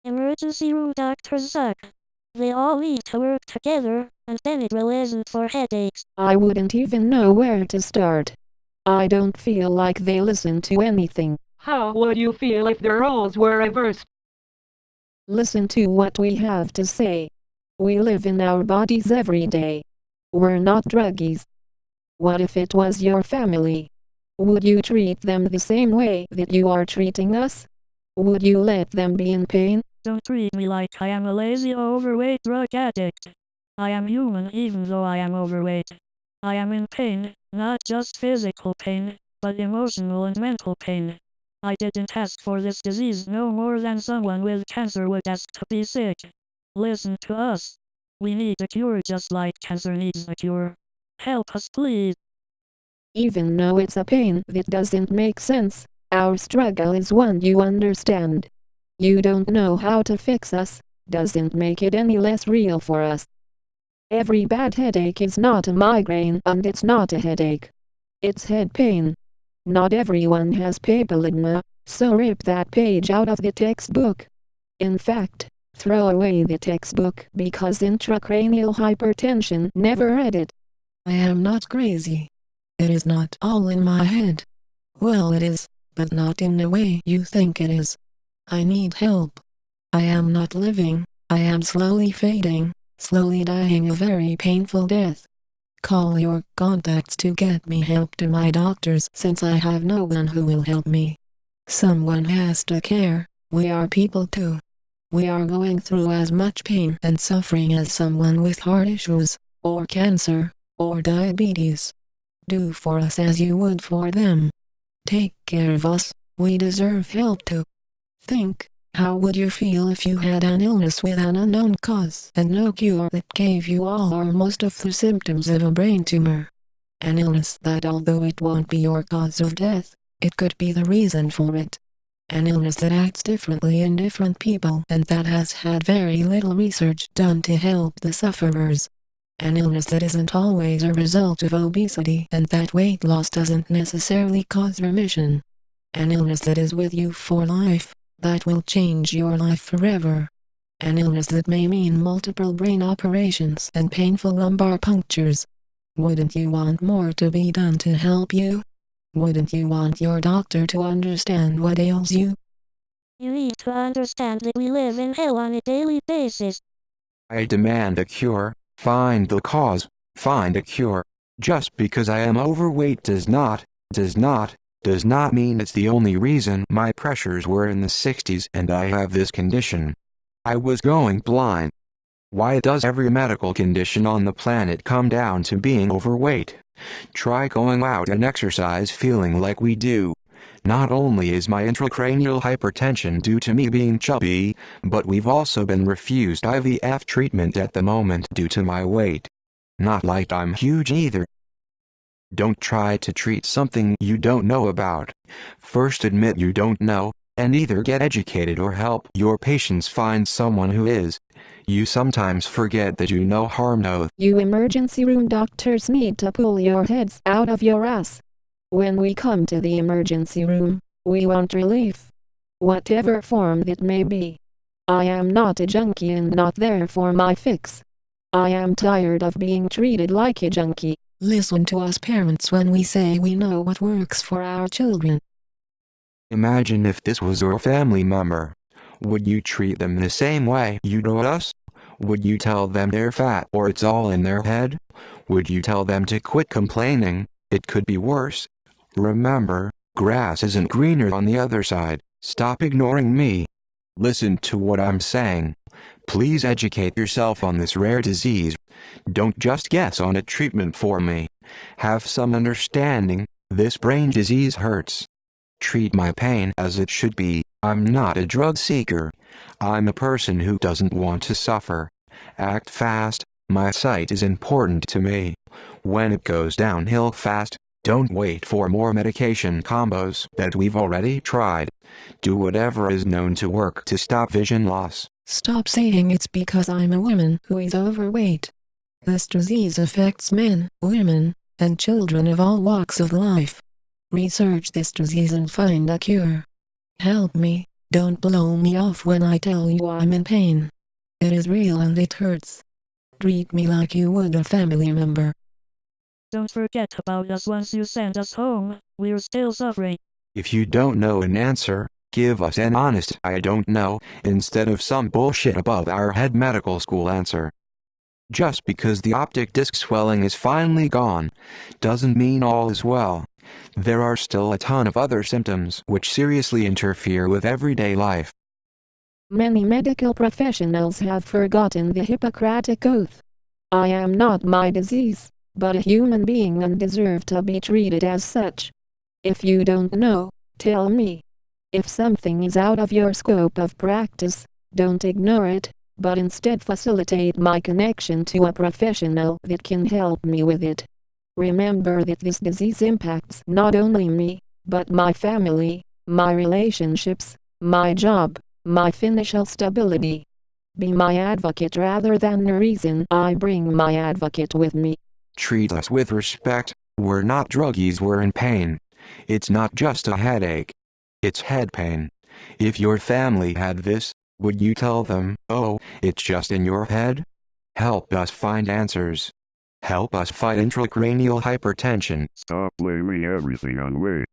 Emergency room doctors suck. They all need to work together, and Benadryl isn't for headaches. I wouldn't even know where to start. I don't feel like they listen to anything. How would you feel if the roles were reversed? Listen to what we have to say. We live in our bodies every day. We're not druggies. What if it was your family? Would you treat them the same way that you are treating us? Would you let them be in pain? Don't treat me like I am a lazy, overweight drug addict. I am human even though I am overweight. I am in pain, not just physical pain, but emotional and mental pain. I didn't ask for this disease no more than someone with cancer would ask to be sick. Listen to us. We need a cure just like cancer needs a cure. Help us, please. Even though it's a pain that doesn't make sense, our struggle is one you understand. You don't know how to fix us, doesn't make it any less real for us. Every bad headache is not a migraine and it's not a headache. It's head pain. Not everyone has papilledema, so rip that page out of the textbook. In fact, throw away the textbook because intracranial hypertension never read it. I am not crazy. It is not all in my head. Well, it is, but not in the way you think it is. I need help. I am not living, I am slowly fading, slowly dying a very painful death. Call your contacts to get me help to my doctors since I have no one who will help me. Someone has to care, we are people too. We are going through as much pain and suffering as someone with heart issues, or cancer, or diabetes. Do for us as you would for them. Take care of us, we deserve help too. Think, how would you feel if you had an illness with an unknown cause and no cure that gave you all or most of the symptoms of a brain tumor? An illness that although it won't be your cause of death, it could be the reason for it. An illness that acts differently in different people and that has had very little research done to help the sufferers. An illness that isn't always a result of obesity and that weight loss doesn't necessarily cause remission. An illness that is with you for life, that will change your life forever. An illness that may mean multiple brain operations and painful lumbar punctures. Wouldn't you want more to be done to help you? Wouldn't you want your doctor to understand what ails you? You need to understand that we live in hell on a daily basis. I demand a cure, find the cause, find a cure. Just because I am overweight does not mean it's the only reason my pressures were in the 60s and I have this condition. I was going blind. Why does every medical condition on the planet come down to being overweight? Try going out and exercise feeling like we do. Not only is my intracranial hypertension due to me being chubby, but we've also been refused IVF treatment at the moment due to my weight. Not like I'm huge either. Don't try to treat something you don't know about. First admit you don't know, and either get educated or help your patients find someone who is. You sometimes forget that you no harm no. You emergency room doctors need to pull your heads out of your ass. When we come to the emergency room, we want relief. Whatever form that may be. I am not a junkie and not there for my fix. I am tired of being treated like a junkie. Listen to us parents when we say we know what works for our children. Imagine if this was your family member. Would you treat them the same way you do us? Would you tell them they're fat or it's all in their head? Would you tell them to quit complaining? It could be worse. Remember, grass isn't greener on the other side. Stop ignoring me. Listen to what I'm saying. Please educate yourself on this rare disease. Don't just guess on a treatment for me. Have some understanding. This brain disease hurts. Treat my pain as it should be. I'm not a drug seeker. I'm a person who doesn't want to suffer. Act fast. My sight is important to me. When it goes downhill fast, don't wait for more medication combos that we've already tried. Do whatever is known to work to stop vision loss. Stop saying it's because I'm a woman who is overweight. This disease affects men, women, and children of all walks of life. Research this disease and find a cure. Help me. Don't blow me off when I tell you I'm in pain. It is real and it hurts. Treat me like you would a family member. Don't forget about us once you send us home, we're still suffering. If you don't know an answer, give us an honest "I don't know" instead of some bullshit above our head medical school answer. Just because the optic disc swelling is finally gone, doesn't mean all is well. There are still a ton of other symptoms which seriously interfere with everyday life. Many medical professionals have forgotten the Hippocratic Oath. I am not my disease, but a human being and deserve to be treated as such. If you don't know, tell me. If something is out of your scope of practice, don't ignore it, but instead facilitate my connection to a professional that can help me with it. Remember that this disease impacts not only me, but my family, my relationships, my job, my financial stability. Be my advocate rather than the reason I bring my advocate with me. Treat us with respect. We're not druggies, we're in pain. It's not just a headache. It's head pain. If your family had this, would you tell them, "Oh, it's just in your head"? Help us find answers. Help us fight intracranial hypertension. Stop blaming everything on weight.